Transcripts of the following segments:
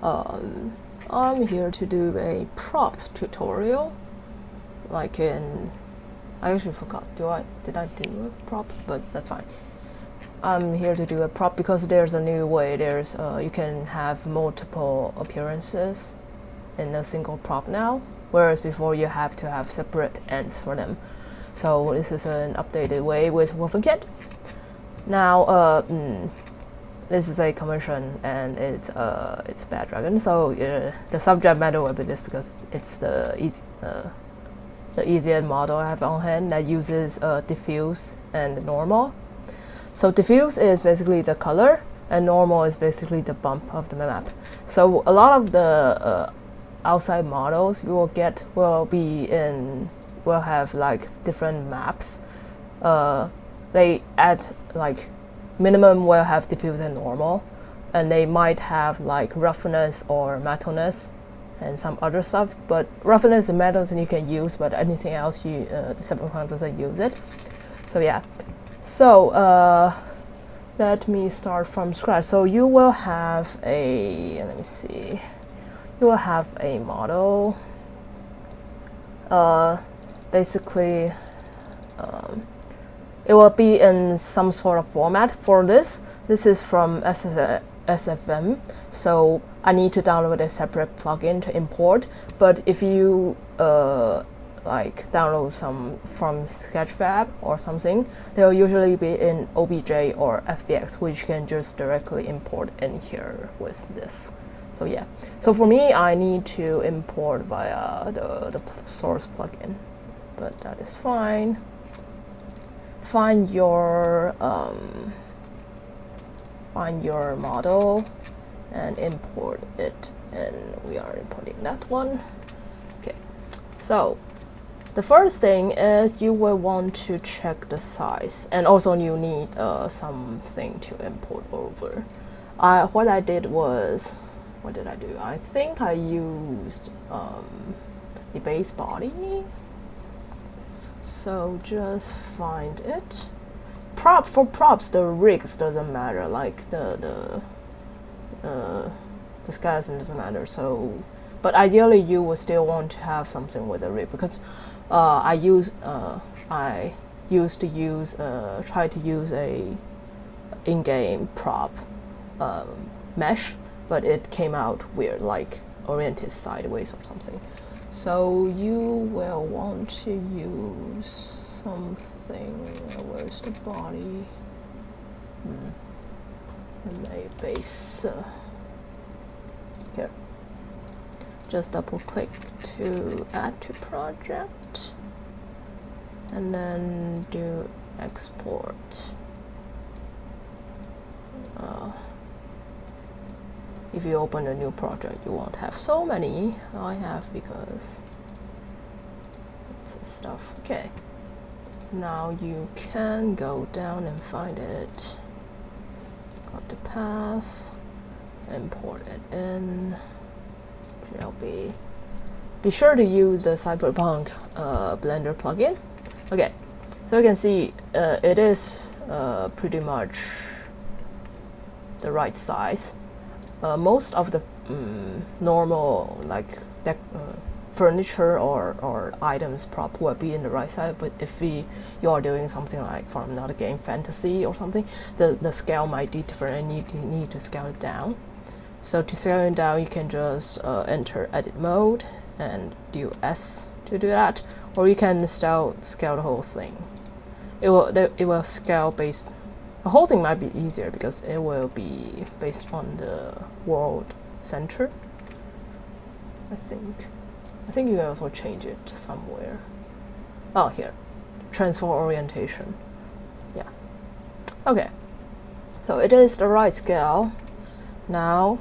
I'm here to do a prop tutorial. I actually forgot. Did I do a prop? But that's fine. I'm here to do a prop because there's a new way. You can have multiple appearances in a single prop now, whereas before you have to have separate ends for them. So this is an updated way with Gett. Now, this is a conversion and it's Bad Dragon. So the subject matter will be this because it's the easier model I have on hand that uses diffuse and normal. So diffuse is basically the color, and normal is basically the bump of the map. So a lot of the outside models you will get will have like different maps. They add like minimum will have diffuse and normal, and they might have like roughness or metalness and some other stuff. But roughness and metals you can use, but anything else the Cyberpunk doesn't use it. So yeah. So let me start from scratch. So you will have you will have a model. Basically, it will be in some sort of format. For this is from SFM, so I need to download a separate plugin to import. But if you like download some from Sketchfab or something, they'll usually be in OBJ or FBX, which you can just directly import in here with this. So yeah, so for me I need to import via the source plugin, but that is fine. Find your model and import it, and we are importing that one. Okay, so the first thing is you will want to check the size, and also you need something to import over. What I did was, what did I do? I think I used the base body. So just find it. For props, the rigs doesn't matter. Like the skeleton doesn't matter. So, but ideally you would still want to have something with a rig, because I used to try to use a in-game prop mesh, but it came out weird, like oriented sideways or something. So you will want to use something. Where's the body? Base here. Just double click to add to project, and then do export. If you open a new project, you won't have so many. I have because it's stuff. Okay. Now you can go down and find it. Got the path. Import it in. GLB. Be sure to use the Cyberpunk Blender plugin. Okay. So you can see it is pretty much the right size. Most of the normal like furniture or items prop will be in the right side, but if you are doing something like from another game, fantasy or something, the scale might be different and you need to scale it down. So to scale it down, you can just enter edit mode and do S to do that, or you can scale the whole thing. It will scale based. The whole thing might be easier because it will be based on the world center. I think you can also change it somewhere. Oh, here. Transform orientation. Yeah. Okay. So it is the right scale. Now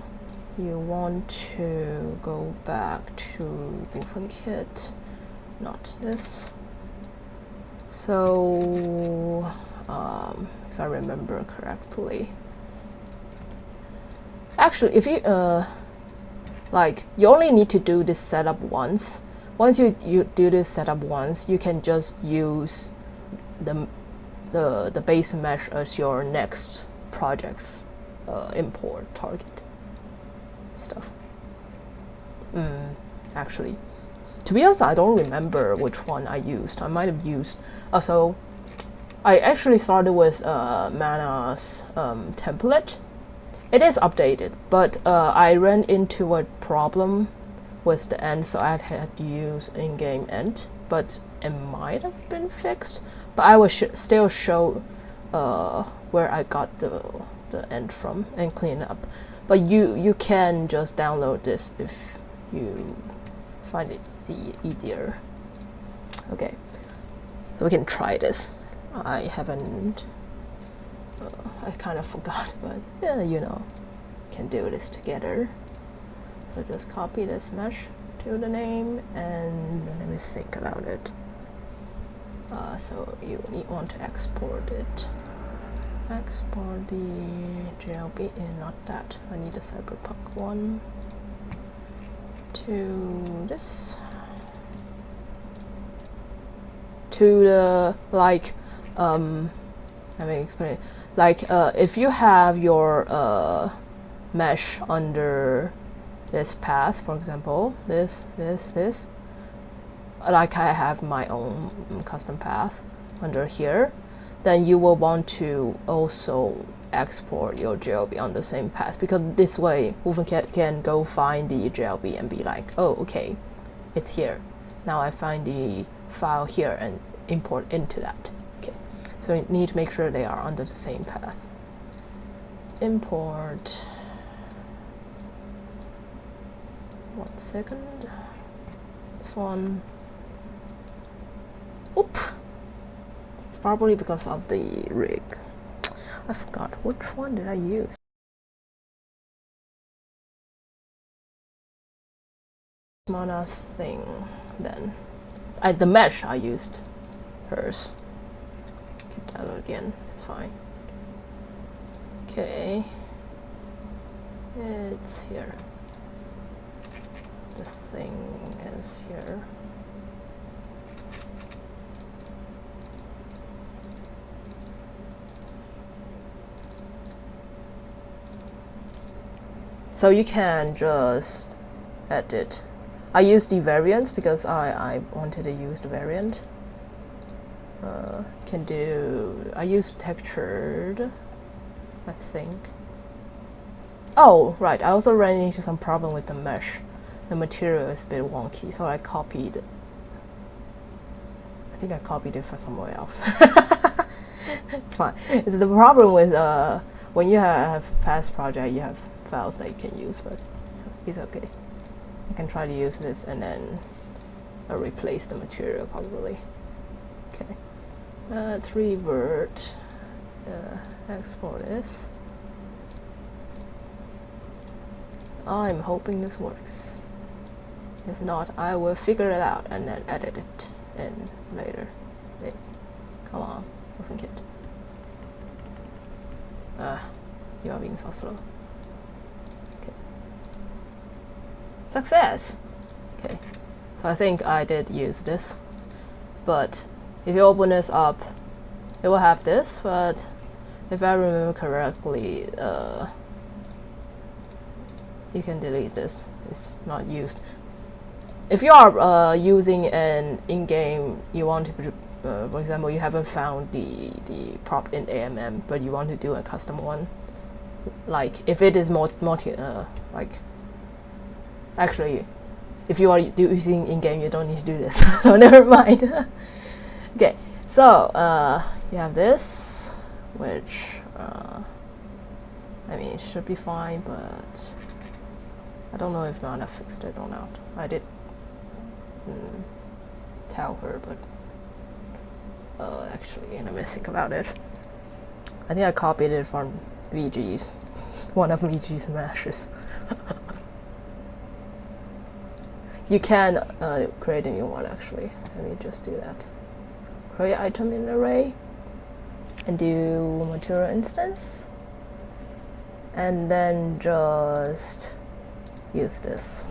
you want to go back to Kit, not this. So if I remember correctly. Actually, if you like, you only need to do this setup once. Once you do this setup once, you can just use the base mesh as your next project's import target stuff. Actually, to be honest, I don't remember which one I used. I might have used. So I actually started with Mana's template. It is updated, but I ran into a problem with the end, so I had to use in-game end. But it might have been fixed. But I will still show where I got the end from and clean up. But you can just download this if you find it easier. Okay, so we can try this. I haven't. I kind of forgot, but yeah, you know, can do this together. So just copy this mesh to the name, and let me think about it. So you want to export it. Export the JLB, not that. I need the Cyberpunk one. To this. To the, like, let me explain it. Like, if you have your mesh under this path, for example, this, like I have my own custom path under here, then you will want to also export your JLB on the same path, because this way Wolfencat can go find the JLB and be like, oh, okay, it's here. Now I find the file here and import into that. Okay, so you need to make sure they are under the same path. Import. 1 second. This one. Oop. It's probably because of the rig. I forgot which one did I use. Mana thing then. The mesh I used hers. Keep that again, it's fine. Okay. It's here. The thing is here. So you can just edit. I use the variants because I wanted to use the variant. Can do. I use textured, I think. Oh, right. I also ran into some problem with the mesh. The material is a bit wonky, so I copied it. I think I copied it from somewhere else. It's fine. It's the problem with when you have past project, you have files that you can use, but it's okay. I can try to use this and then replace the material probably. Okay. Let's revert. Export this. I'm hoping this works. If not, I will figure it out and then edit it in later. Wait, come on, OpenKit. You are being so slow. Okay. Success! Okay, so I think I did use this, but if you open this up, it will have this, but if I remember correctly, you can delete this. It's not used. If you are using an in-game, you want to, for example, you haven't found the prop in AMM, but you want to do a custom one. Like if it is like actually, if you are using in-game, you don't need to do this. So never mind. Okay, so you have this, which I mean it should be fine, but I don't know if Mana fixed it or not. I did tell her, but actually, let me think about it. I think I copied it from VG's, one of VG's meshes. You can create a new one actually. Let me just do that. Create item in array and do material instance, and then just use this.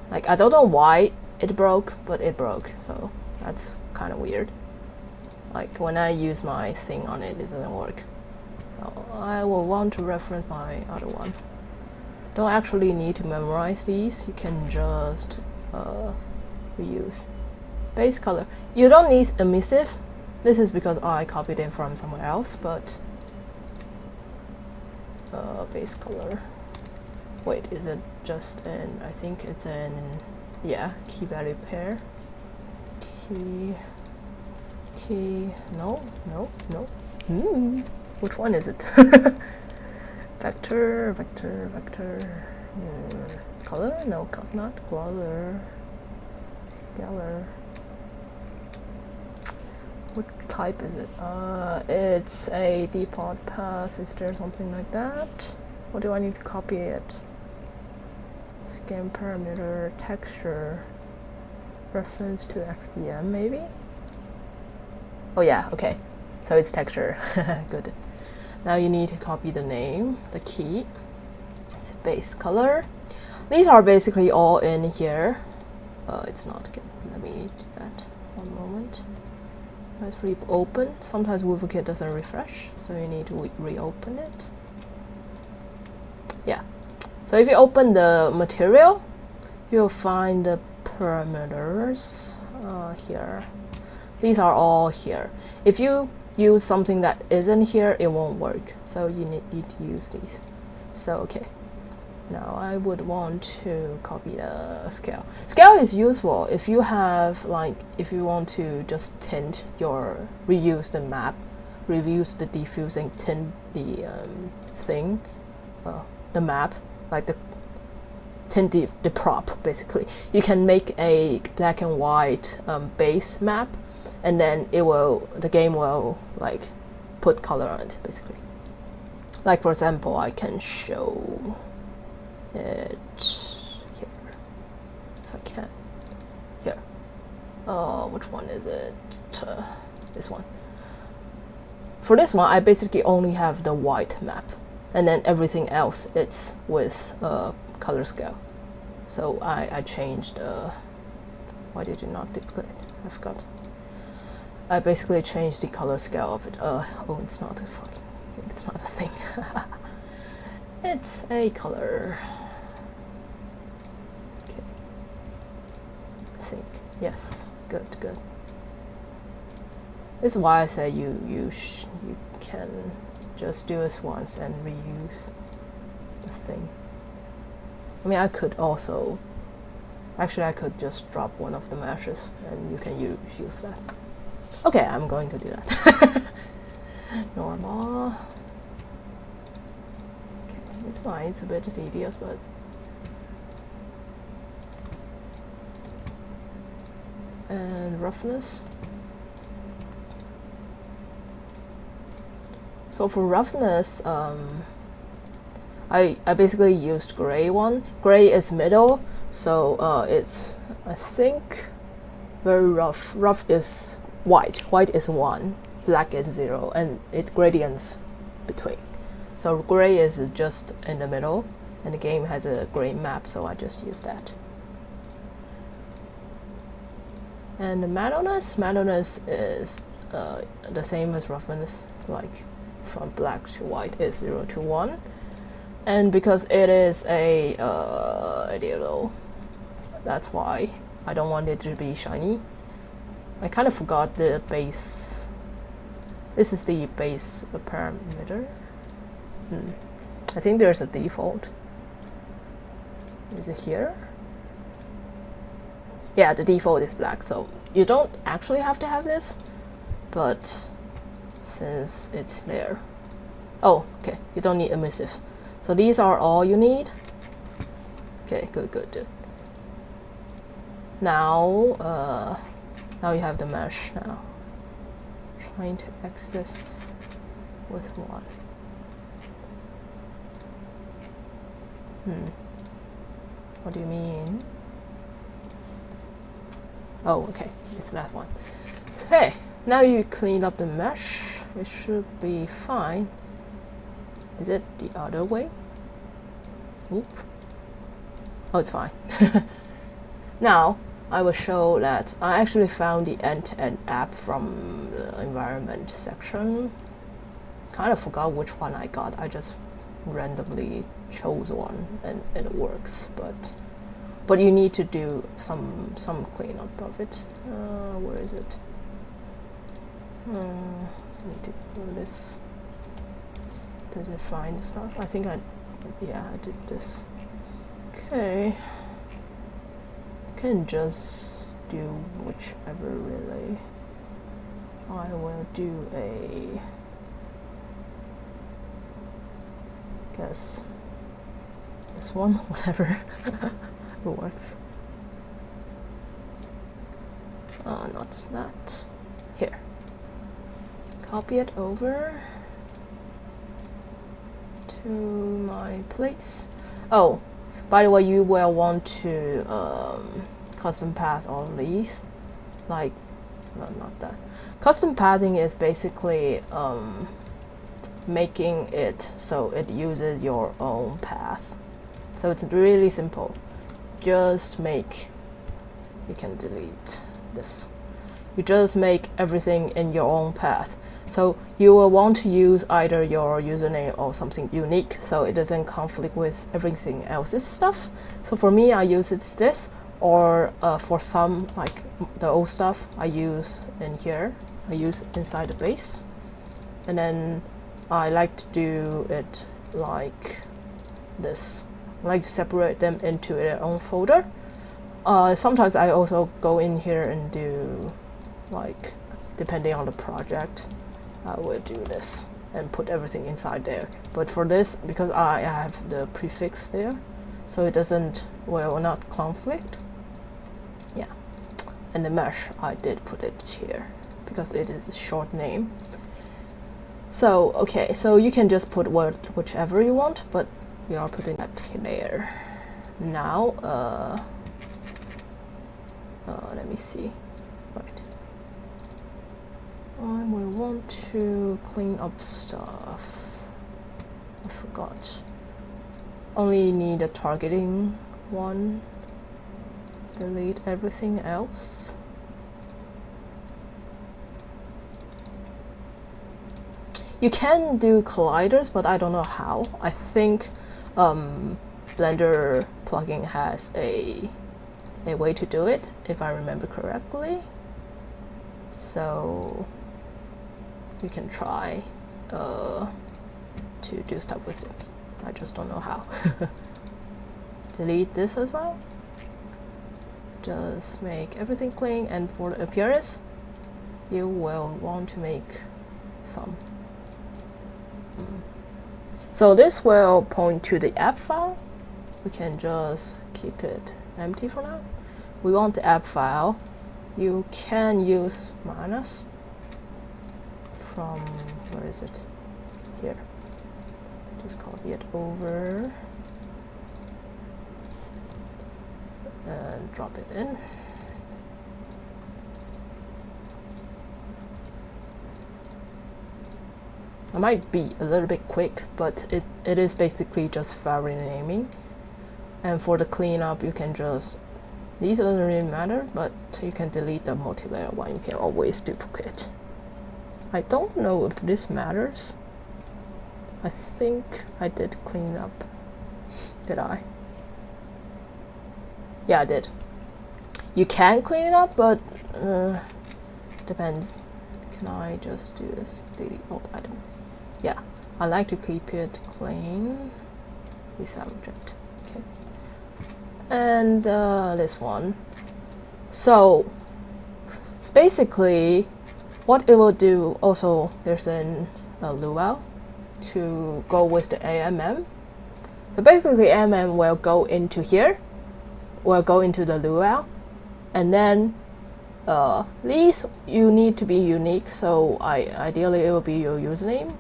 Like I don't know why it broke, but it broke, so that's kind of weird. Like when I use my thing on it, it doesn't work. So I will want to reference my other one. don't actually need to memorize these. You can just reuse. Base color. You don't need emissive. This is because I copied it from somewhere else, but base color. Wait, is it just in, I think it's in, yeah, key value pair. Key, no. Which one is it? Vector. Color? No, not color. Scalar. What type is it? It's a default path. Is there something like that? Or do I need to copy it? Scan parameter, texture, reference to XVM maybe? Oh yeah, okay. So it's texture. Good. Now you need to copy the name, the key. It's base color. These are basically all in here. It's not good. Let me do that. One moment. Let's reopen. Sometimes WooVooKit doesn't refresh, so you need to reopen it. Yeah. So if you open the material, you'll find the parameters here. These are all here. If you use something that isn't here, it won't work. So you need to use these. So okay. Now I would want to copy the scale. Scale is useful if you have, like, if you want to just tint your, reuse the map, reuse the diffusing, tint the thing, the map, like the tint the prop basically. You can make a black and white base map, and then it will, the game will like put color on it basically. Like for example, I can show it here if I can. Here. Which one is it? This one. For this one, I basically only have the white map, and then everything else it's with color scale. So I changed. Why did you not duplicate? I forgot. I basically changed the color scale of it. Oh, it's not a fucking. It's not a thing. It's a color. Okay. I think yes. Good. This is why I say you can just do this once and reuse the thing. I mean, I could also. Actually, I could just drop one of the meshes and you can use that. Okay, I'm going to do that. Normal. Okay, it's fine. It's a bit tedious, but and roughness. So for roughness, I basically used gray one. Gray is middle, so it's, I think, very rough. Rough is white. White is 1, black is 0, and it gradients between. So gray is just in the middle, and the game has a gray map, so I just use that. And the manualness is the same as roughness, like from black to white is 0 to 1. And because it is a yellow, that's why I don't want it to be shiny. I kind of forgot the base. This is the base parameter. I think there's a default. Is it here? Yeah, the default is black, so you don't actually have to have this, but since it's there. Oh, okay, you don't need emissive. So these are all you need. Okay, good. Now, now you have the mesh now. Trying to access with one. What do you mean? Oh, okay, it's that one. So, hey, now you clean up the mesh. It should be fine. Is it the other way? Oop. Oh, it's fine. Now, I will show that I actually found the end-to-end app from the environment section. Kind of forgot which one I got. I just randomly chose one and it works, but you need to do some cleanup of it. Where is it? I need to do this. Did it find the stuff? I think I did this. Okay. You can just do whichever really. I will do a, guess this one, whatever. It works. Not that. Here. Copy it over to my place. Oh, by the way, you will want to custom path all these. Like, no, not that. Custom pathing is basically making it so it uses your own path. So it's really simple. Just make, you can delete this. You just make everything in your own path. So you will want to use either your username or something unique so it doesn't conflict with everything else's stuff. So for me, I use this, or for some, like the old stuff, I use in here. I use inside the base. And then I like to do it like this. I like to separate them into their own folder. Sometimes I also go in here and do, like, depending on the project, I will do this and put everything inside there. But for this, because I have the prefix there, so it doesn't, will not conflict. Yeah. And the mesh, I did put it here because it is a short name. So, okay, so you can just put whichever you want, but we are putting that there. Now, let me see. Right. I will want to clean up stuff. I forgot. Only need a targeting one. Delete everything else. You can do colliders, but I don't know how. I think Blender plugin has a way to do it, if I remember correctly. So you can try to do stuff with it. I just don't know how. Delete this as well. Just make everything clean, and for the appearance, you will want to make some. So this will point to the app file. We can just keep it empty for now. We want the app file. You can use minus from, where is it? Here. Just copy it over and drop it in. I might be a little bit quick, but it is basically just file renaming. And for the cleanup, you can just, these doesn't really matter, but you can delete the multi-layer one. You can always duplicate. I don't know if this matters. I think I did clean up. Did I? Yeah, I did. You can clean it up, but depends. Can I just do this? Delete old item. Yeah, I like to keep it clean. Subject. Okay. And this one. So it's basically what it will do. Also, there's a luau to go with the AMM. So basically, AMM will go into here, will go into the luau, and then these you need to be unique. So ideally it will be your username,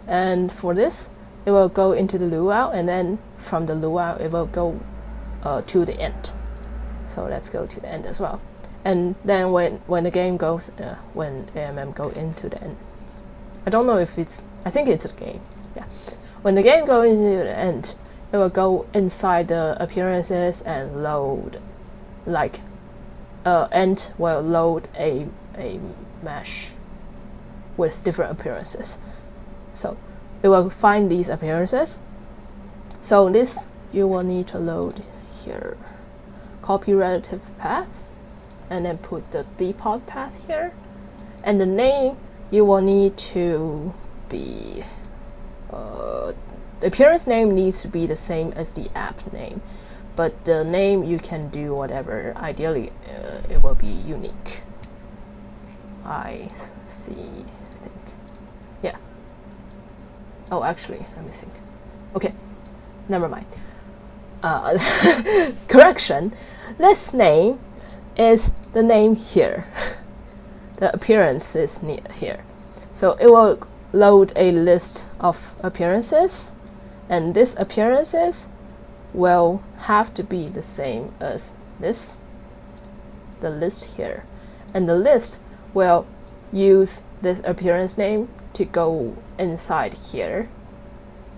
and for this it will go into the luau, and then from the luau it will go to the end. So let's go to the end as well. And then when the game goes, when AMM go into the end, I don't know if it's, I think it's a game. Yeah, when the game goes into the end, it will go inside the appearances and load, like end will load a mesh with different appearances. So it will find these appearances, So this you will need to load here. Copy relative path, and then put the default path here. And the name you will need to be, the appearance name needs to be the same as the app name. But the name you can do whatever. Ideally, it will be unique. I think. Yeah. Oh, actually, let me think. Okay, never mind. Correction. This name is the name here. The appearance is near here. So it will load a list of appearances, and this appearances will have to be the same as this, the list here. And the list will use this appearance name to go inside here,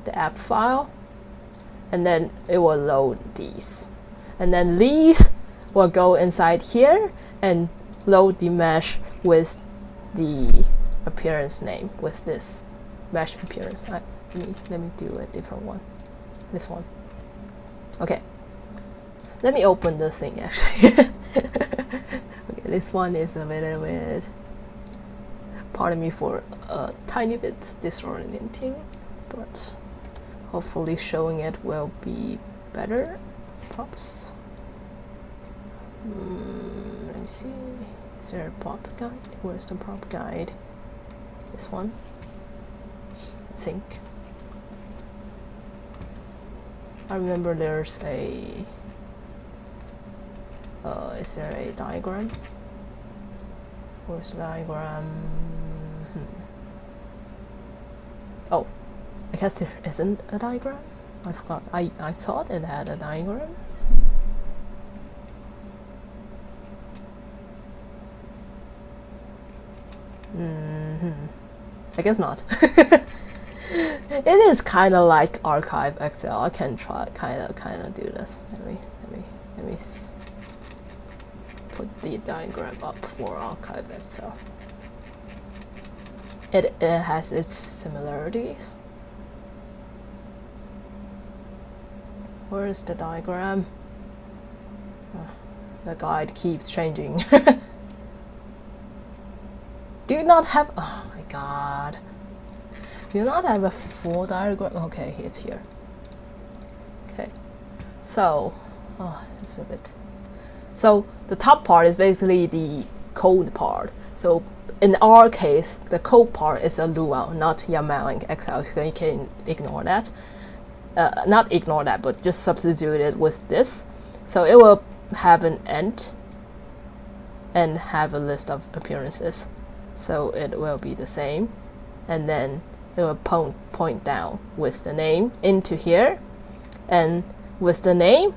the app file, and then it will load these. And then these will go inside here and load the mesh with the appearance name, with this mesh appearance. Let me do a different one. This one. Okay. Let me open the thing actually. Okay, this one is a little bit, pardon me for a tiny bit disorienting, but hopefully showing it will be better. Props. Let me see. Is there a prop guide? Where's the prop guide? This one, I think. I remember there's a. Is there a diagram? Where's the diagram? Oh, I guess there isn't a diagram. I forgot. I thought it had a diagram. I guess not. It is kind of like archive Excel. I can try kind of do this. Let me put the diagram up for archive Excel. It has its similarities. Where is the diagram? The guide keeps changing. Do you not have? Oh my god. Do you not have a full diagram? Okay, it's here. Okay. So, it's a bit. So the top part is basically the code part. So in our case, the code part is a Lua, not YAML and Excel. So you can ignore that. Not ignore that, but just substitute it with this. So it will have an ent and have a list of appearances. So it will be the same, and then it will point down with the name into here, and with the name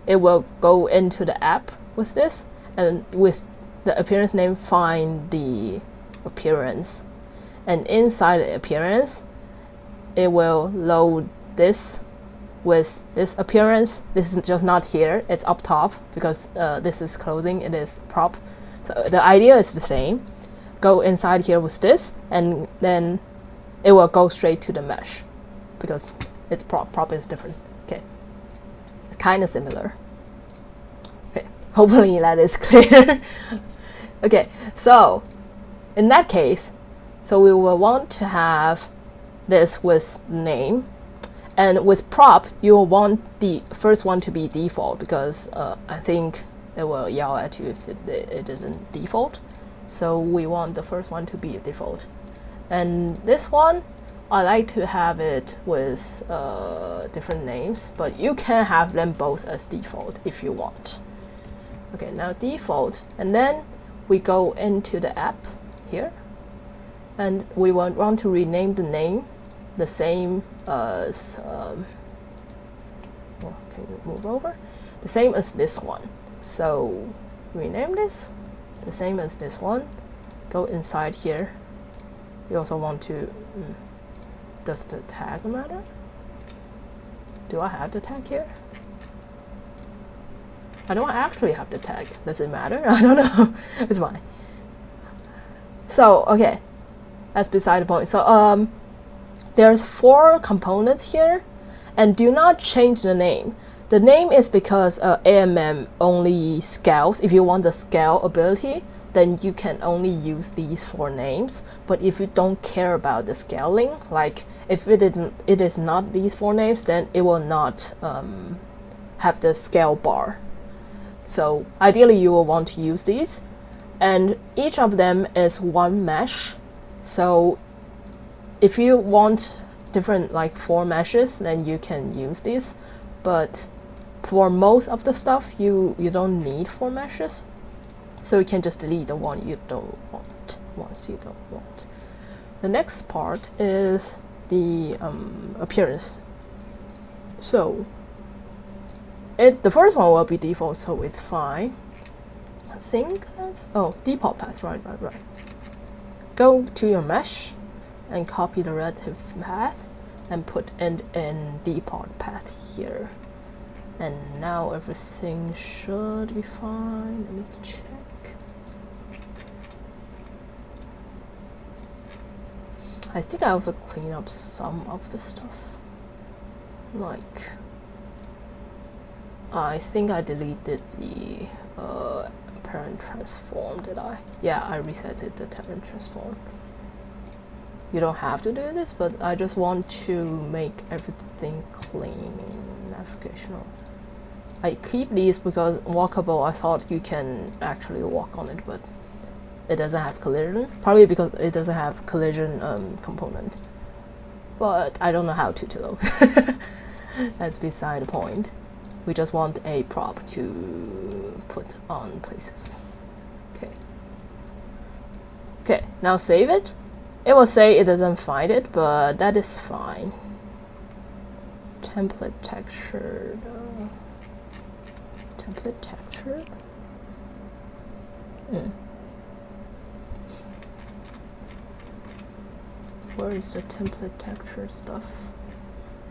it will go into the app with this, and with the appearance name find the appearance, and inside the appearance it will load this with this appearance. This is just not here, it's up top because this is closing, it is prop. So the idea is the same. Go inside here with this, and then it will go straight to the mesh because it's prop is different. Okay, kind of similar. Okay, hopefully that is clear. Okay, so in that case, so we will want to have this with name, and with prop you will want the first one to be default because I think it will yell at you if it isn't default. So we want the first one to be a default. And this one, I like to have it with different names, but you can have them both as default if you want. Okay, now default, and then we go into the app here, and we want to rename the name the same as, well, can you move over? The same as this one. So rename this the same as this one, go inside here. You also want to, does the tag matter? Do I have the tag here? I don't actually have the tag. Does it matter? I don't know. It's fine. So, okay, that's beside the point. So, there's 4 components here, And do not change the name. The name is because AMM only scales. If you want the scale ability, then you can only use these 4 names. But if you don't care about the scaling, like if it is not these 4 names, then it will not have the scale bar. So ideally you will want to use these, and each of them is 1 mesh. So if you want different like 4 meshes, then you can use these, but for most of the stuff you don't need 4 meshes, so you can just delete the one you don't want once you don't want. The next part is the appearance. So the first one will be default, so it's fine. I think that's default path, right. Go to your mesh and copy the relative path and put in default path here. And now everything should be fine. Let me check. I think I also clean up some of the stuff. Like, I think I deleted the parent transform, did I? Yeah, I resetted the parent transform. You don't have to do this, but I just want to make everything clean in navigational. I keep these because walkable, I thought you can actually walk on it, but it doesn't have collision. Probably because it doesn't have collision component. But I don't know how to though. That's beside the point. We just want a prop to put on places. Okay, now save it. It will say it doesn't find it, but that is fine. Template textured. Template textured? Where is the template texture stuff?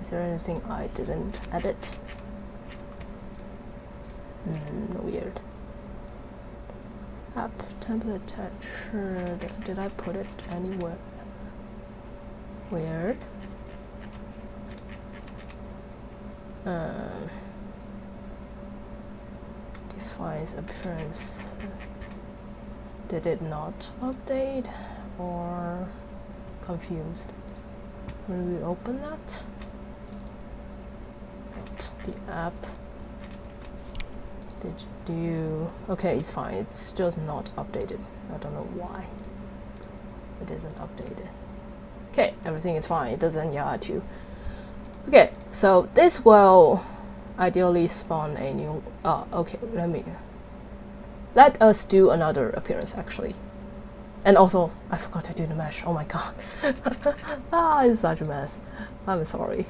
Is there anything I didn't edit? Weird. App template texture. Did I put it anywhere? Weird. Defines appearance. Did it not update or confused? Will we open that? Not the app. Do you? Okay, it's fine. It's just not updated. I don't know why it isn't updated. Okay, everything is fine. It doesn't yell at you. Okay, so this will ideally spawn a new. Okay. Let us do another appearance actually. And also, I forgot to do the mesh. Oh my god. It's such a mess. I'm sorry,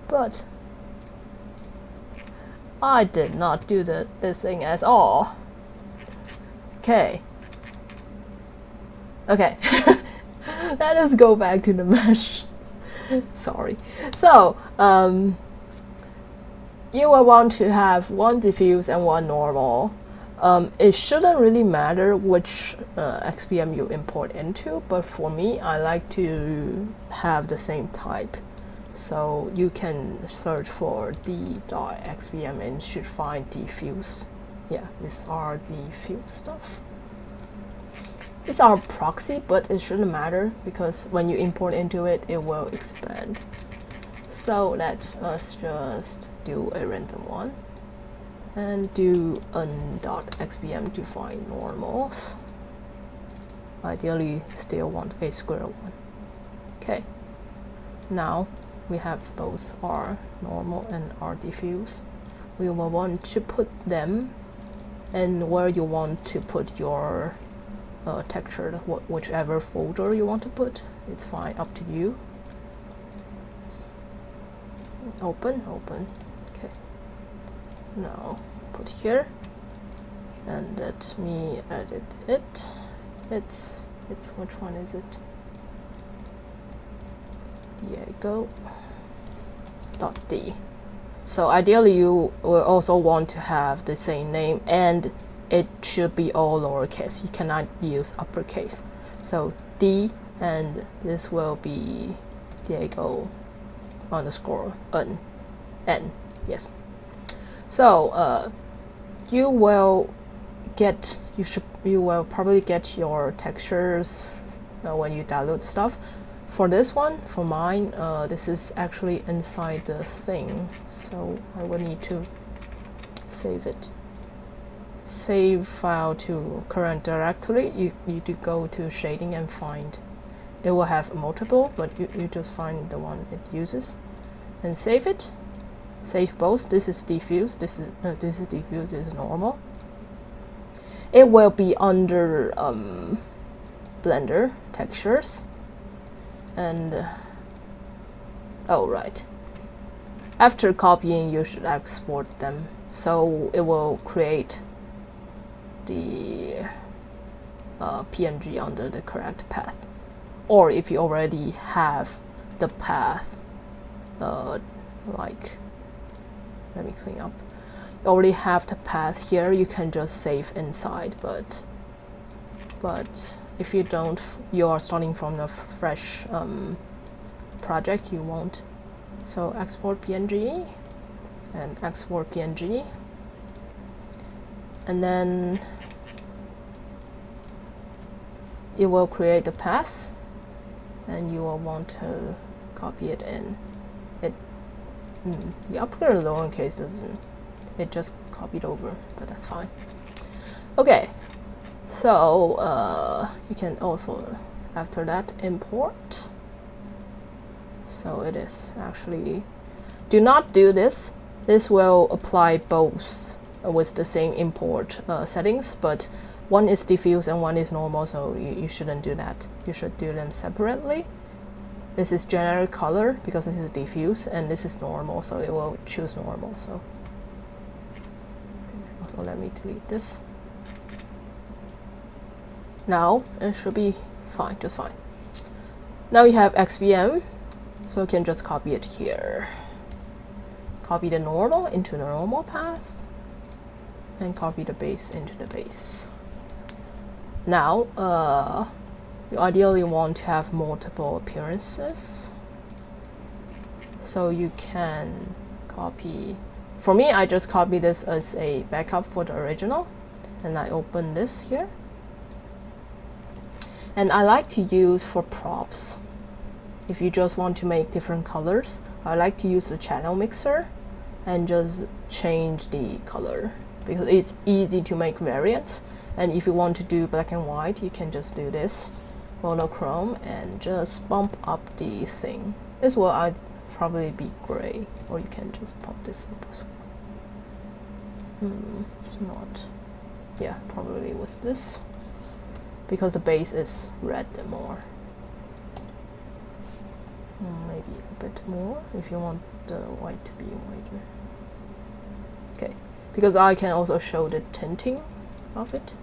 but I did not do this thing at all. Okay. Let us go back to the mesh. Sorry. So, you will want to have 1 diffuse and 1 normal. It shouldn't really matter which XPM you import into, but for me, I like to have the same type. So you can search for d.xpm and should find diffuse. Yeah, these are diffuse stuff. It's our proxy, but it shouldn't matter because when you import into it, it will expand. So let us just do a random one and do n.xpm to find normals. Ideally, still want a square one. Okay, now we have both R normal and R diffuse. We will want to put them and where you want to put your texture, whichever folder you want to put, it's fine, up to you. Open. Okay. Now put here, and let me edit it. It's which one is it? Diego. .d. So ideally you will also want to have the same name and it should be all lowercase. You cannot use uppercase. So D, and this will be Diego _n. N, yes. So you will probably get your textures when you download stuff. For this one, for mine, this is actually inside the thing, so I will need to save it. Save file to current directory. You need to go to shading and find. It will have multiple, but you just find the one it uses and save it. Save both. This is diffuse. This is diffuse. This is normal. It will be under Blender textures, and oh right. After copying, you should export them, so it will create the PNG under the correct path. Or if you already have the path, like, let me clean up. You already have the path here, you can just save inside, but if you don't, you are starting from a fresh project, you won't. So export PNG and export PNG, and then it will create the path, and you will want to copy it in. The upper lowercase doesn't, it just copied over, but that's fine. Okay, so you can also, after that, import. So it is actually, do not do this. This will apply both with the same import settings, but one is diffuse and one is normal, so you shouldn't do that. You should do them separately. This is generic color because this is diffuse, and this is normal, so it will choose normal. So also let me delete this. Now it should be fine, just fine. Now you have XVM, so you can just copy it here. Copy the normal into the normal path, and copy the base into the base. Now, you ideally want to have multiple appearances, so you can copy. For me, I just copy this as a backup for the original, and I open this here. And I like to use for props. If you just want to make different colors, I like to use the channel mixer and just change the color because it's easy to make variants. And if you want to do black and white, you can just do this monochrome and just bump up the thing. This will probably be gray, or you can just pop this up as well. It's not. Yeah, probably with this, because the base is red more. Maybe a bit more if you want the white to be whiter. Okay, because I can also show the tinting of it.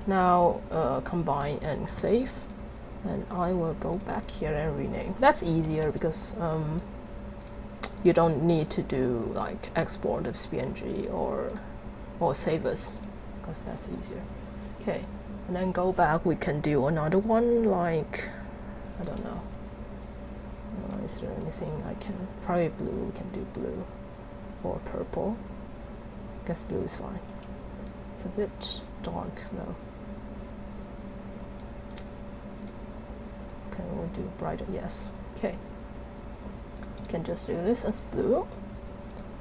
Now combine and save, and I will go back here and rename. That's easier because you don't need to do like export of PNG or save as, because that's easier. Okay, and then go back. We can do another one, like, I don't know. Is there anything I can, probably blue, we can do blue, or purple. I guess blue is fine. It's a bit dark though. Okay, we'll do brighter, yes. Okay. You can just do this as blue,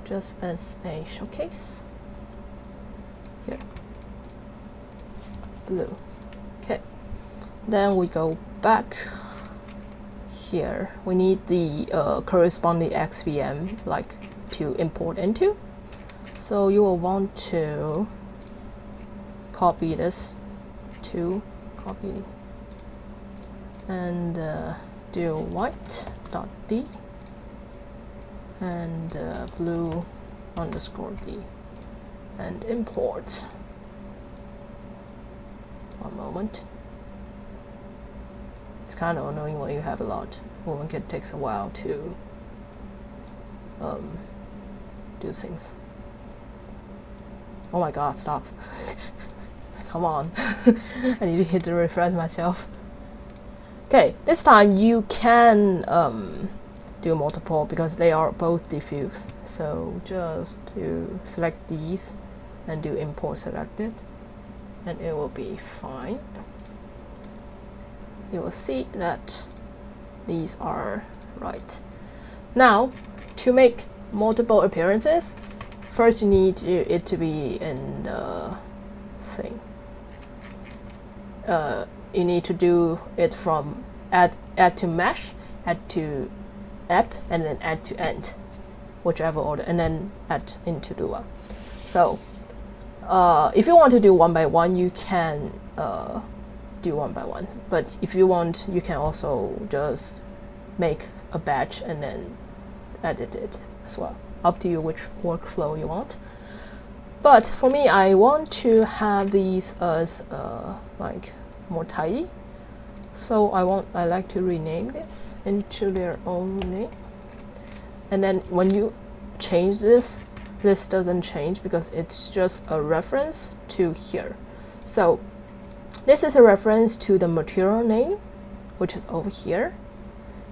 just as a showcase. Here. Blue. Okay. Then we go back here. We need the corresponding XVM like to import into. So you will want to copy this to copy and do white.d and blue underscore d and import. One moment. It's kind of annoying when you have a lot. Well, it takes a while to do things. Oh my god, stop. Come on. I need to hit the refresh myself. Okay, this time you can do multiple because they are both diffuse. So just to select these and do import selected, and it will be fine. You will see that these are right. Now, to make multiple appearances, first you need it to be in the thing. You need to do it from add to mesh, add to app, and then add to end, whichever order, and then add into Lua. So if you want to do one by one, you can do one by one. But if you want, you can also just make a batch and then edit it as well. Up to you which workflow you want. But for me, I want to have these as like more tidy. So I like to rename this into their own name. And then when you change this doesn't change because it's just a reference to here. So this is a reference to the material name, which is over here.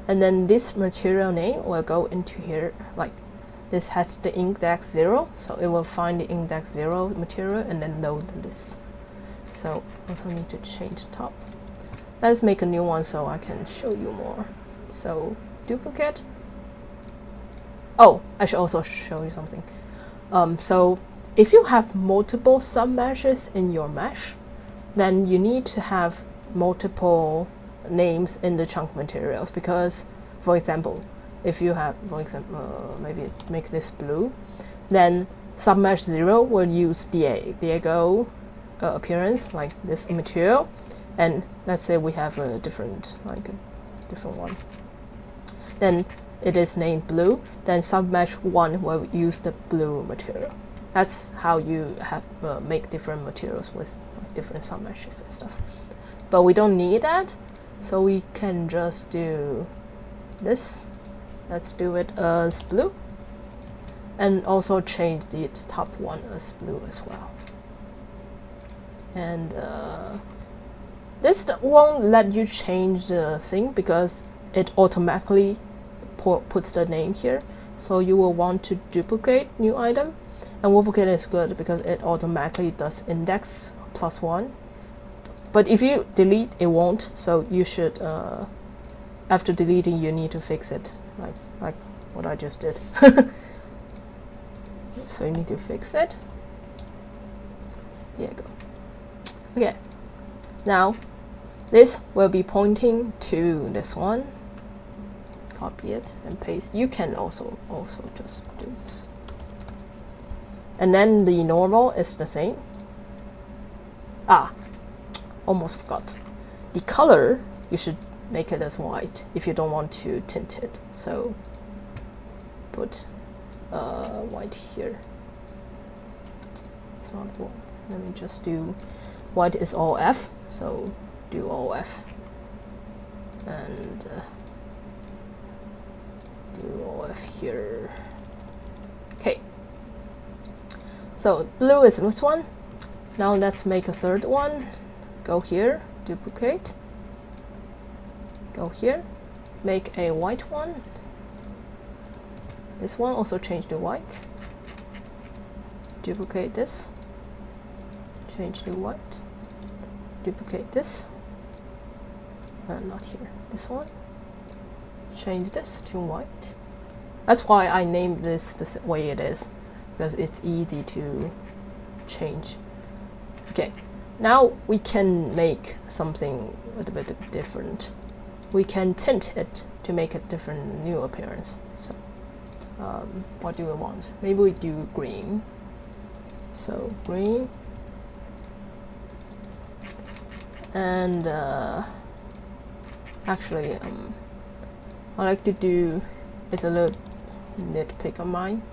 And then this material name will go into here, like this has the index 0, so it will find the index 0 material and then load this. So also need to change the top. Let's make a new one so I can show you more. So duplicate. Oh, I should also show you something. So if you have multiple sub-meshes in your mesh, then you need to have multiple names in the chunk materials because, for example, if you have, for example, maybe make this blue, then submesh 0 will use Diego appearance, like this material, and let's say we have a different one. Then it is named blue, then submesh 1 will use the blue material. That's how you have make different materials with different submeshes and stuff. But we don't need that, so we can just do this. Let's do it as blue, and also change the top one as blue as well. And this won't let you change the thing because it automatically puts the name here. So you will want to duplicate new item, and duplicate is good because it automatically does index +1. But if you delete, it won't. So you should, after deleting, you need to fix it, like what I just did. So you need to fix it. There you go. Okay. Now, this will be pointing to this one. Copy it and paste. You can also just do this. And then the normal is the same. Almost forgot. The color, you should make it as white if you don't want to tint it. So put white here. It's not white. Let me just do white is all F. So do all F. And do all F here. Okay. So blue is this one. Now let's make a third one. Go here, duplicate. Go here, make a white one. This one also change to white. Duplicate this. Change to white. Duplicate this. Not here. This one. Change this to white. That's why I named this the way it is, because it's easy to change. Okay, now we can make something a little bit different. We can tint it to make a different new appearance. So, what do we want? Maybe we do green. So green, and actually, I like to do. It's a little nitpick of mine.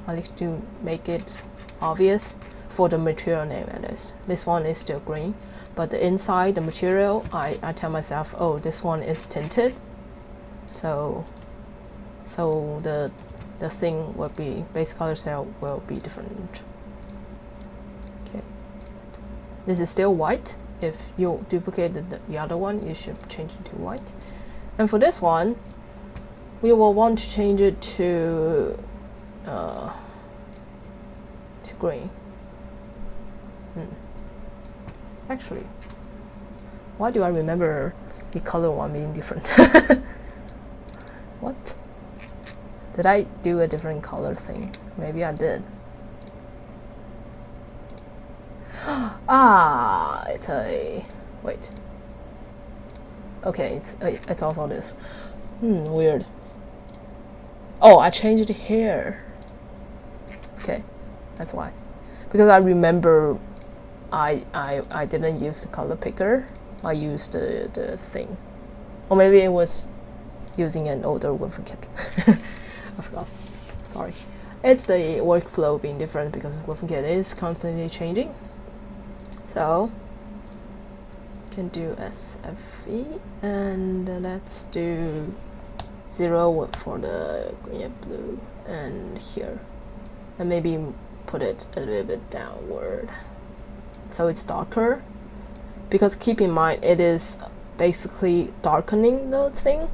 I like to make it obvious for the material name at least. This one is still green, but the inside the material, I tell myself, oh, this one is tinted, so the thing will be, base color cell will be different. Okay, this is still white. If you duplicate the other one, you should change it to white. And for this one, we will want to change it to green. Actually, why do I remember the color one being different? What? Did I do a different color thing? Maybe I did. Ah, it's a... wait. Okay, it's also this. Weird. Oh, I changed it here. Okay, that's why. Because I remember I didn't use the color picker. I used the thing. Or maybe it was using an older Wolfen kit. I forgot. Sorry. It's the workflow being different because Wolfen kit is constantly changing. So can do SFE, and let's do 0 for the green and blue, and here, and maybe put it a little bit downward so it's darker, because keep in mind it is basically darkening the thing,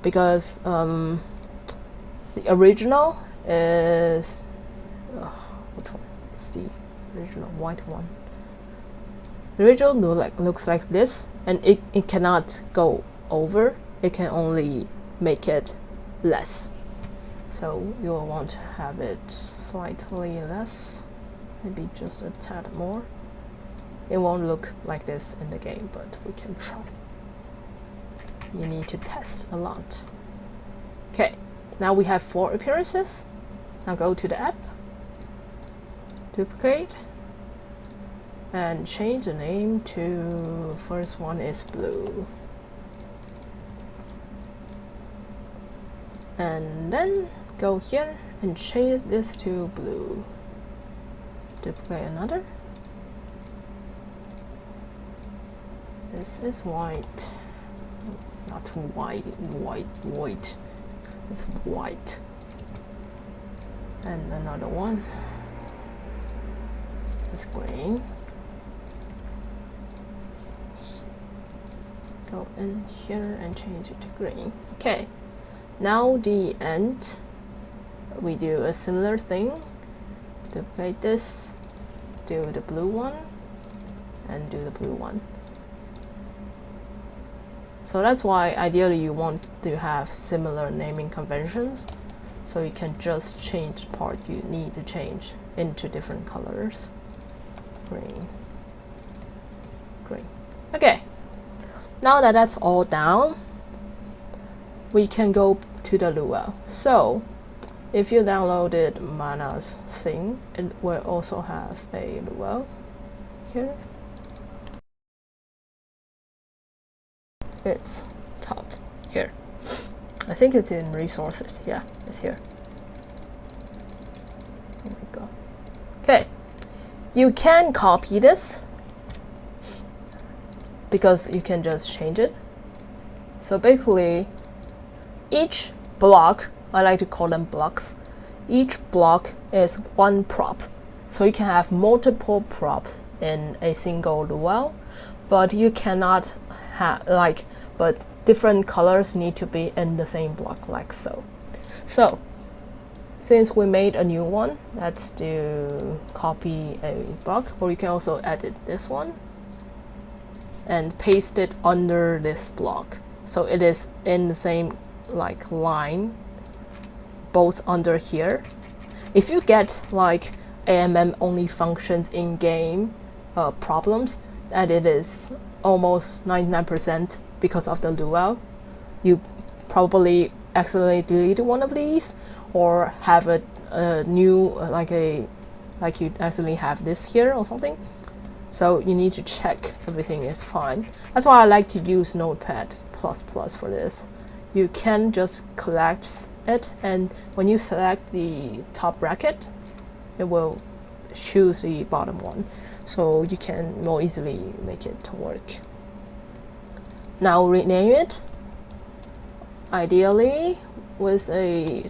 because the original is which one? It's the original white one. The original looks like this, and it cannot go over, it can only make it less. So you will want to have it slightly less, maybe just a tad more. It won't look like this in the game, but we can try. You need to test a lot. Okay, now we have 4 appearances. Now go to the app, duplicate, and change the name to, first one is blue. And then go here and change this to blue. Duplicate another. This is white. Not white. It's white. And another one. It's green. Go in here and change it to green. Okay. Now the end, we do a similar thing. Duplicate this, do the blue one, and do the blue one. So that's why ideally you want to have similar naming conventions, so you can just change the part you need to change into different colors. Green, green. Okay, now that that's all down, we can go to the Lua. So if you downloaded Mana's thing, it will also have a Lua here. It's top here. I think it's in resources. Yeah, it's here. There we go. Okay, you can copy this because you can just change it. So basically, each block, I like to call them blocks, each block is one prop. So you can have multiple props in a single Lua, but you cannot have but different colors need to be in the same block, like so. So since we made a new one, let's do copy a block, or you can also edit this one and paste it under this block, so it is in the same line, both under here. If you get AMM only functions in game problems, and it is almost 99% because of the Lua, you probably accidentally deleted one of these, or have a new like you accidentally have this here or something. So you need to check everything is fine. That's why I like to use Notepad++ for this. You can just collapse it, and when you select the top bracket, it will choose the bottom one, so you can more easily make it work. Now rename it, ideally with a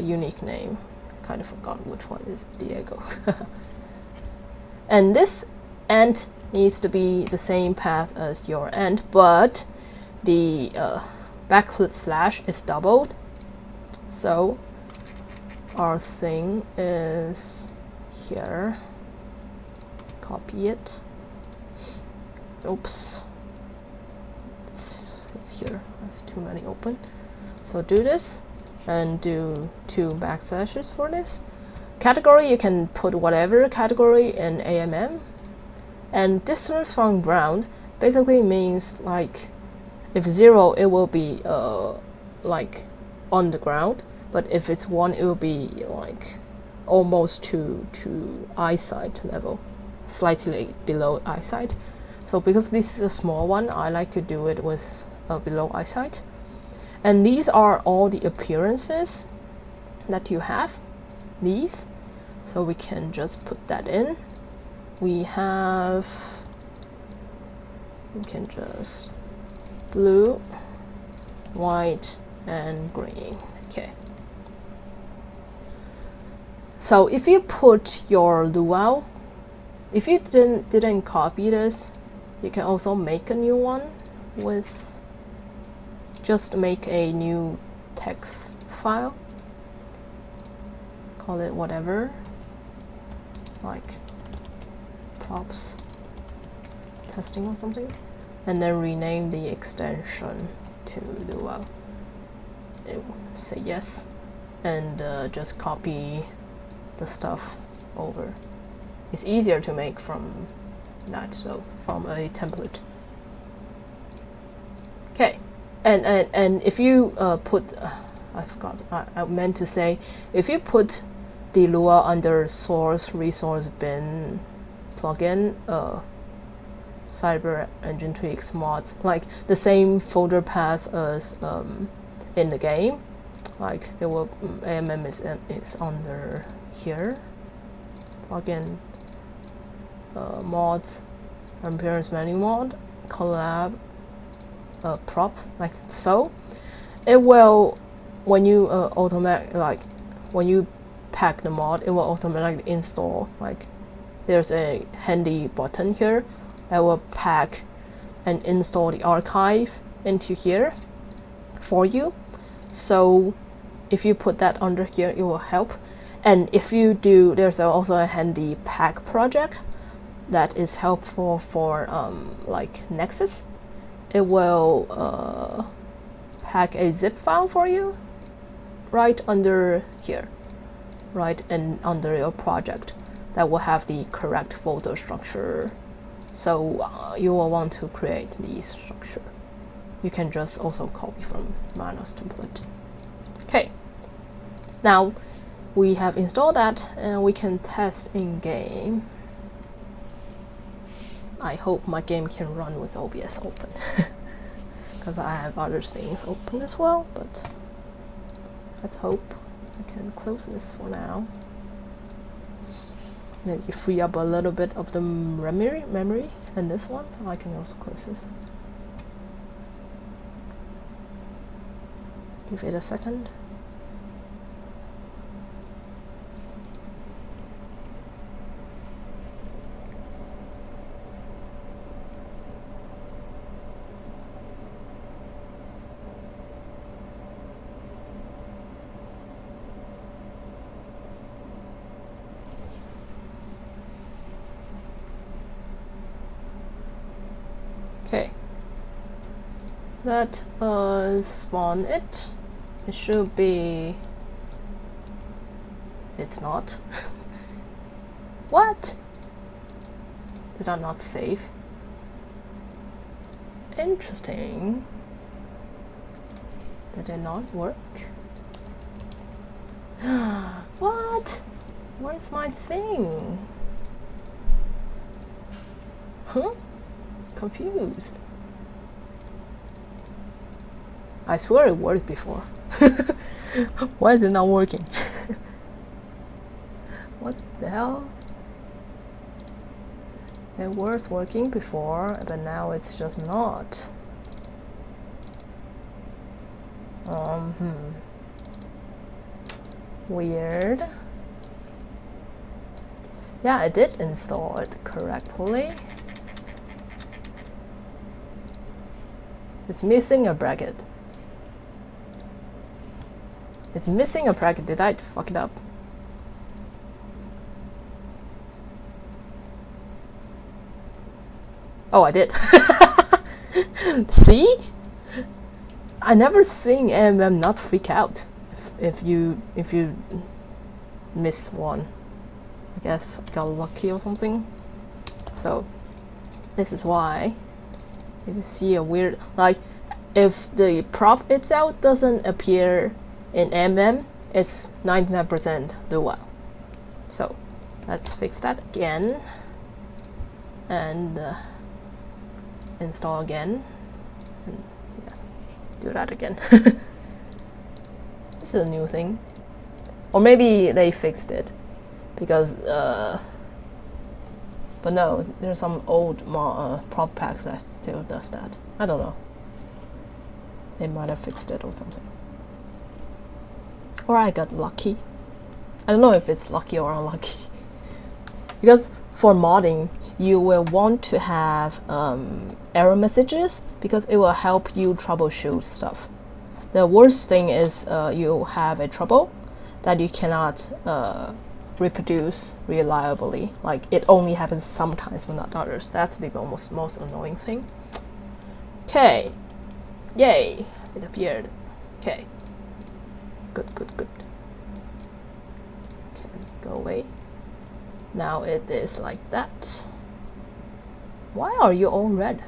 unique name. Kind of forgot which one is Diego. And this end needs to be the same path as your end, but the backslash is doubled. So our thing is here. Copy it. Oops. It's here. I have too many open. So do this and do 2 backslashes for this. Category, you can put whatever category in AMM. And distance from ground basically means like if 0 it will be like on the ground, but if it's 1 it will be like almost to eyesight level, slightly below eyesight. So because this is a small one, I like to do it with below eyesight. And these are all the appearances that you have, these. So we can just put that in. We can just blue, white, and green. Okay. So if you put your luau, if you didn't copy this, you can also make a new one with, just make a new text file, call it whatever, like props testing or something, and then rename the extension to luau. Say yes, and just copy the stuff over. It's easier to make from that, so from a template. Okay, and if you put, I forgot, I meant to say, if you put the Lua under source resource bin plugin, Cyber Engine Tweaks mods, like the same folder path as in the game, like it will, AMM is under here, plugin, mods, appearance menu mod, collab, prop, like so. It will, when you when you pack the mod, it will automatically install. Like there's a handy button here that will pack and install the archive into here for you. So if you put that under here, it will help. And if you do, there's also a handy pack project that is helpful for like Nexus. It will pack a zip file for you right under here, right, and under your project that will have the correct folder structure. So you will want to create the structure. You can just also copy from Manos template. Okay, now we have installed that and we can test in game. I hope my game can run with OBS open because I have other things open as well, but let's hope. I can close this for now. Maybe free up a little bit of the memory, and this one I can also close this. Give it a second. Okay, that spawn it. It should be. It's not. What? Did I not save? Interesting. Did it not work? What? Where's my thing? Huh? Confused. I swear it worked before. Why is it not working? What the hell? It was working before, but now it's just not. Weird. Yeah, I did install it correctly. It's missing a bracket. It's missing a bracket. Did I fuck it up? Oh, I did. See? I never seen AMM not freak out if you miss one. I guess I got lucky or something. So this is why if you see a weird, like if the prop itself doesn't appear in AMM, it's 99% do well. So let's fix that again and install again. And, yeah, do that again. This is a new thing, or maybe they fixed it because but no, there's some old prop packs that still does that. I don't know. They might have fixed it or something. Or I got lucky. I don't know if it's lucky or unlucky. Because for modding, you will want to have error messages because it will help you troubleshoot stuff. The worst thing is you have a trouble that you cannot reproduce reliably. Like it only happens sometimes but not others. That's the most annoying thing. Okay. Yay! It appeared. Okay. Good. Okay, go away. Now it is like that. Why are you all red?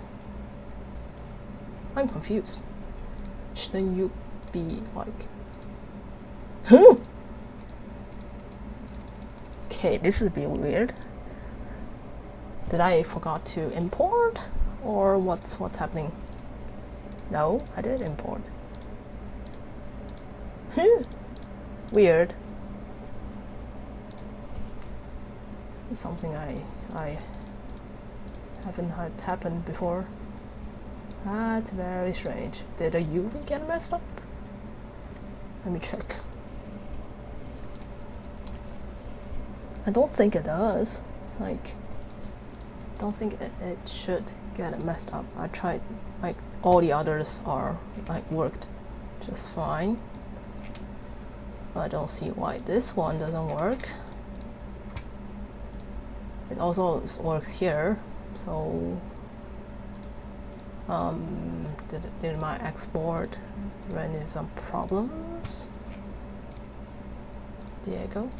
I'm confused. Shouldn't you be like... Okay, this would be weird. Did I forgot to import? Or what's happening? No, I did import. Weird. This is something I haven't had happen before. That's very strange. Did a UV get messed up? Let me check. I don't think it does. Like, I don't think it should get messed up. I tried, like, all the others are, like, worked just fine. I don't see why this one doesn't work. It also works here, so did my export run into some problems? Diego,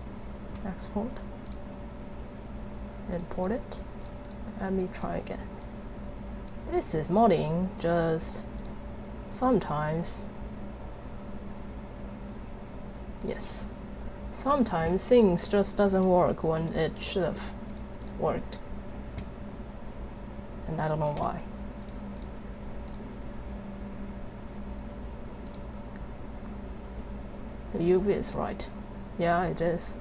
export, import it. Let me try again. This is modding, just sometimes. Yes, sometimes things just doesn't work when it should have worked, and I don't know why. The UV is right. Yeah, it is.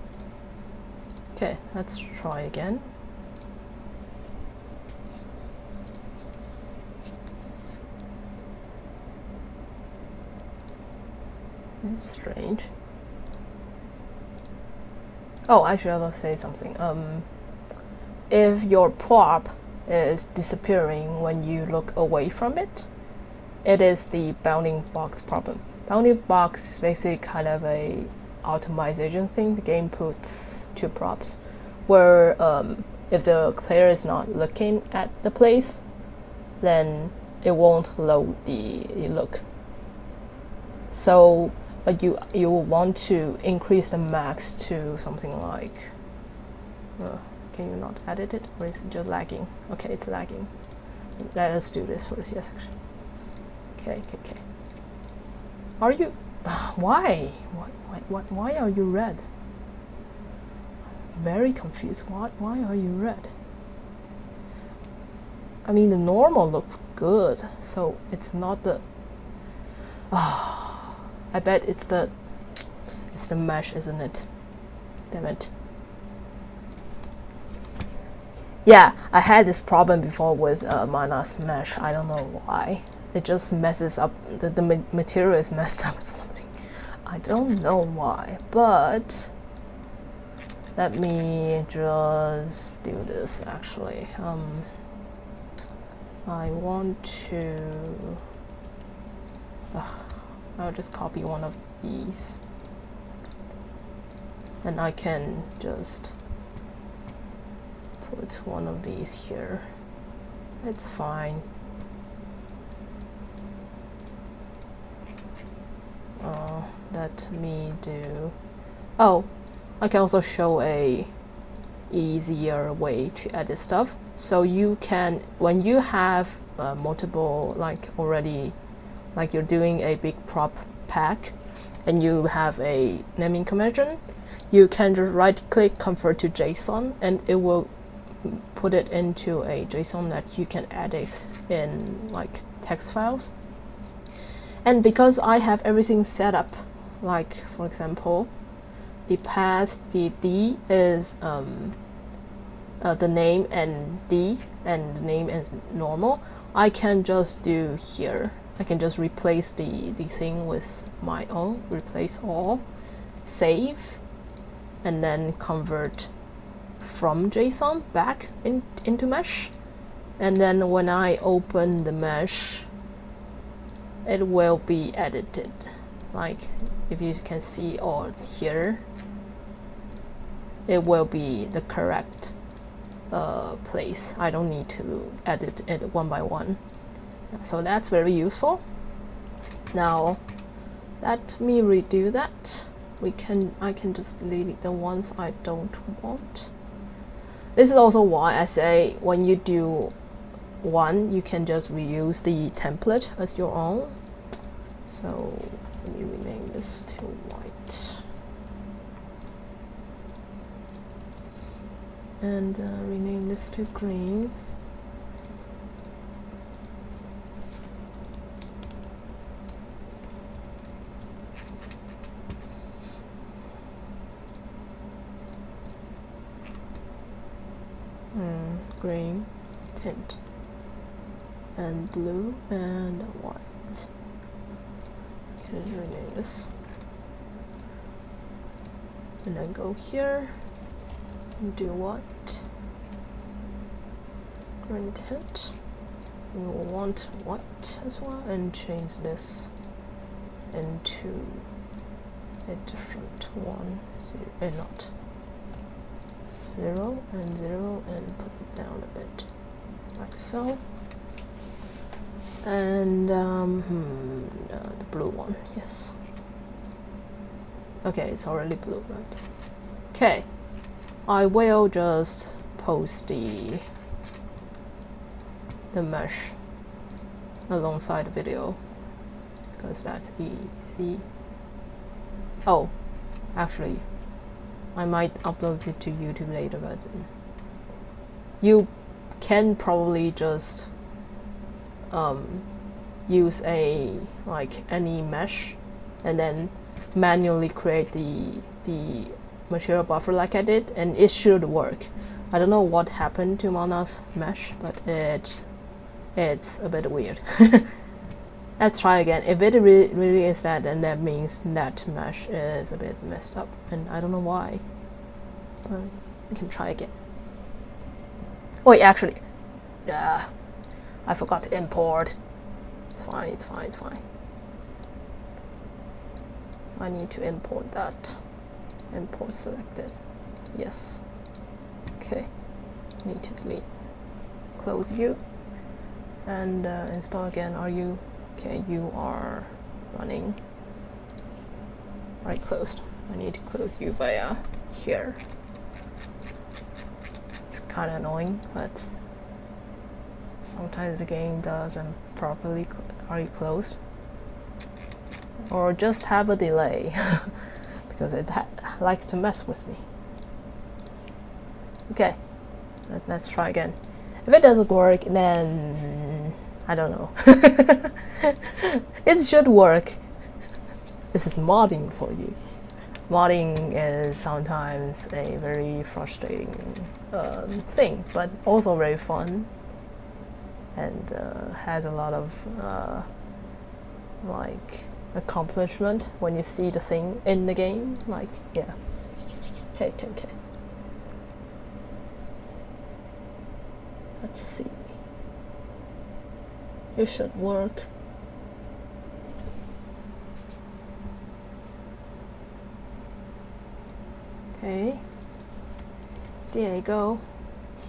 Okay, let's try again. It's strange. Oh, I should also say something. If your prop is disappearing when you look away from it, it is the bounding box problem. Bounding box is basically kind of a optimization thing the game puts to props, where if the player is not looking at the place, then it won't load the look. So you will want to increase the max to something like can you not edit it, or is it just lagging? Okay, it's lagging. Let us do this first. Yes, actually. Okay. Are you why are you red? Very confused. Why are you red? I mean, the normal looks good, so it's not the I bet it's the mesh, isn't it? Damn it. Yeah, I had this problem before with Mana's mesh. I don't know why. It just messes up. The material is messed up or something. I don't know why, but let me just do this actually. I want to... I'll just copy one of these and I can just put one of these here. It's fine. Let me do. Oh, I can also show a easier way to edit stuff. So you can, when you have multiple, like already, like you're doing a big prop pack, and you have a naming convention, you can just right click, convert to JSON, and it will put it into a JSON that you can edit in like text files. And because I have everything set up, like for example, the path, the D is the name and D, and the name is normal, I can just do here. I can just replace the thing with my own, replace all, save, and then convert from JSON back into mesh. And then when I open the mesh, it will be edited. Like if you can see all here, it will be the correct place. I don't need to edit it one by one. So that's very useful. Now let me redo that. I can just delete the ones I don't want. This is also why I say when you do one, you can just reuse the template as your own. So let me rename this to white. And rename this to green. Green tint, and blue and white. Can rename this, and then go here and do what? Green tint. We will want white as well, and change this into a different one. Not 0 and 0, and put it down a bit like so. And the blue one, yes. Okay, it's already blue, right? Okay, I will just post the mesh alongside the video because that's easy. Oh, actually, I might upload it to YouTube later, but you can probably just use any mesh and then manually create the material buffer like I did, and it should work. I don't know what happened to Mana's mesh, but it's a bit weird. Let's try again. If it really is that, then that means that mesh is a bit messed up, and I don't know why. But we can try again. Wait, actually, I forgot to import. It's fine, it's fine, it's fine. I need to import that. Import selected. Yes. Okay. Need to delete. Close view. And install again. Are you okay? You are running. Right, closed. I need to close you via here. It's kind of annoying, but sometimes the game doesn't properly. Are you closed? Or just have a delay because it likes to mess with me. Okay, let's try again. If it doesn't work, then I don't know. It should work. This is modding for you. Modding is sometimes a very frustrating thing, but also very fun, and has a lot of like accomplishment when you see the thing in the game. Like, yeah. Okay. Let's see. It should work. Okay, there you go.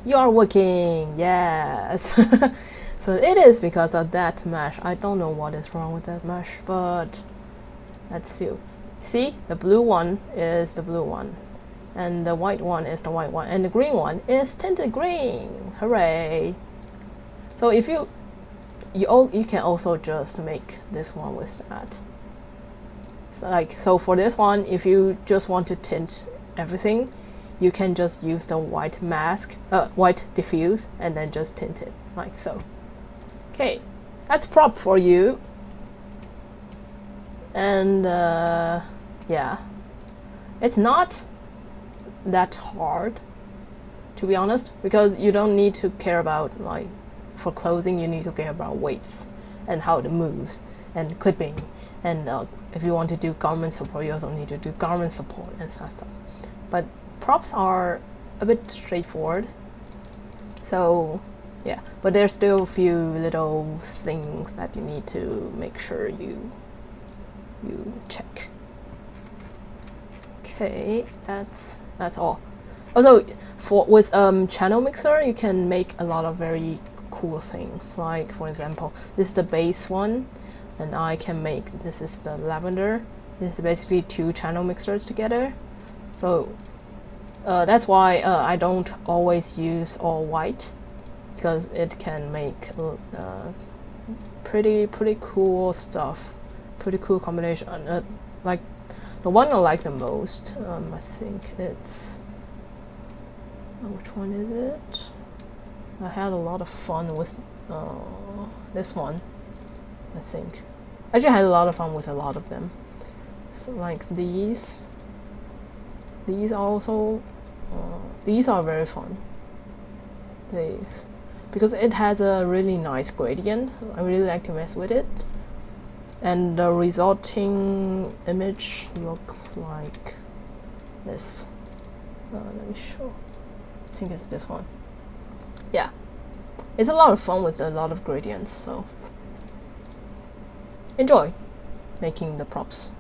You are working, yes. So it is because of that mesh. I don't know what is wrong with that mesh, but let's see. See, the blue one is the blue one, and the white one is the white one, and the green one is tinted green. Hooray! So if you can also just make this one with that. So for this one, if you just want to tint everything, you can just use the white mask, white diffuse, and then just tint it like so. Okay, that's prop for you. And yeah, it's not that hard, to be honest, because you don't need to care about, like, for clothing you need to care about weights and how it moves and clipping, and if you want to do garment support, you also need to do garment support and stuff. But props are a bit straightforward, so yeah, but there's still a few little things that you need to make sure you check. Okay, that's all. Also, with channel mixer, you can make a lot of very cool things. Like, for example, this is the base one, and I can make, this is the lavender. This is basically 2 channel mixers together. So that's why I don't always use all white, because it can make pretty cool stuff, pretty cool combination. Like the one I like the most, I think it's which one is it? I had a lot of fun with this one, I think. Actually, I had a lot of fun with a lot of them. So like these also, these are very fun. These, because it has a really nice gradient. I really like to mess with it, and the resulting image looks like this. Let me show. I think it's this one. Yeah, it's a lot of fun with a lot of gradients, so enjoy making the props.